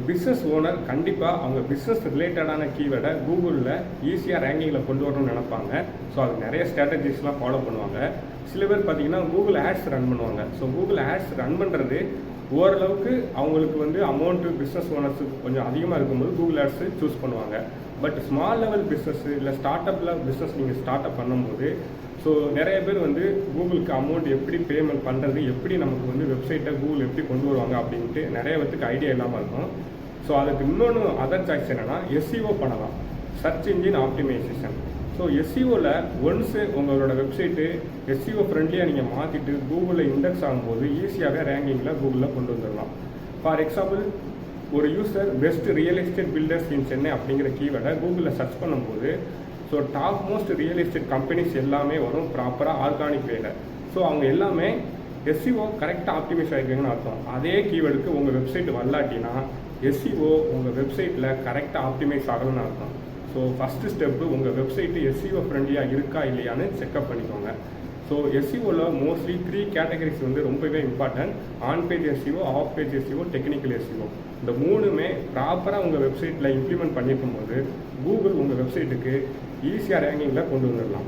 Business owner கண்டிப்பாக அவங்க business ரிலேட்டடான கீவேர்டை கூகுளில் ஈஸியாக ரேங்கிங்கில் கொண்டு வரணும்னு நினைப்பாங்க. ஸோ அது நிறைய ஸ்ட்ராட்டஜிஸ்லாம் ஃபாலோ பண்ணுவாங்க. சில பேர் பார்த்தீங்கன்னா கூகுள் ஆட்ஸ் ரன் பண்ணுவாங்க. ஸோ கூகுள் ஆட்ஸ் ரன் பண்ணுறது ஓரளவுக்கு அவங்களுக்கு வந்து அமௌண்ட்டு பிஸ்னஸ் ஓனர்ஸுக்கு கொஞ்சம் அதிகமாக இருக்கும்போது கூகுள் ஆட்ஸு சூஸ் பண்ணுவாங்க. பட் ஸ்மால் லெவல் பிஸ்னஸ்ஸு இல்லை ஸ்டார்ட் அப்பில் பிஸ்னஸ் நீங்கள் ஸ்டார்ட் அப் பண்ணும்போது ஸோ நிறைய பேர் வந்து கூகுளுக்கு அமௌண்ட் எப்படி பேமெண்ட் பண்ணுறது, எப்படி நமக்கு வந்து வெப்சைட்டை கூகுள் எப்படி கொண்டு வருவாங்க அப்படின்ட்டு நிறைய பேருக்கு ஐடியா இல்லாமல் இருக்கும். ஸோ அதுக்கு இன்னொன்று அதர் சாய்ஸ் என்னென்னா எஸ்இஓ பண்ணலாம், சர்ச் இன்ஜின் ஆப்டிமைசேஷன். ஸோ எஸ்இஓவில் ஒன்ஸு உங்களோட வெப்சைட்டு எஸ்இஓ ஃப்ரெண்ட்லியாக நீங்கள் மாற்றிட்டு கூகுளில் இண்டெக்ஸ் ஆகும்போது ஈஸியாகவே ரேங்கிங்கில் கூகுளில் கொண்டு வந்துடலாம். ஃபார் எக்ஸாம்பிள், ஒரு user best real estate builders in Chennai அப்படிங்கிற கீவேர்டை கூகுளில் சர்ச் பண்ணும்போது so top most real estate companies எல்லாமே வரும் ப்ராப்பராக ஆர்கானிக் வேலை. ஸோ அவங்க எல்லாமே எஸ்இஓ கரெக்டாக ஆப்டிமைஸ் ஆகிருக்குங்கன்னு அர்த்தம். அதே கீவேர்டுக்கு உங்கள் வெப்சைட் வரலாட்டினா எஸ்இஓ உங்கள் வெப்சைட்டில் கரெக்டாக ஆப்டிமைஸ் ஆகணும்னு அர்த்தம். ஸோ ஃபஸ்ட்டு ஸ்டெப்பு உங்கள் வெப்சைட்டு எஸ்இஓ ஃப்ரெண்ட்லியாக இருக்கா இல்லையான்னு செக்அப் பண்ணிக்கோங்க. ஸோ எஸ்இஓவில் மோஸ்ட்லி 3 கேட்டகரிஸ் வந்து ரொம்பவே important. On page SEO, off page SEO, technical SEO. இந்த 3மே ப்ராப்பராக உங்கள் வெப்சைட்டில் இம்ப்ளிமெண்ட் பண்ணியிருக்கும் போது கூகுள் உங்கள் வெப்சைட்டுக்கு ஈஸியாக ரேங்கிங்கில் கொண்டு வந்துடலாம்.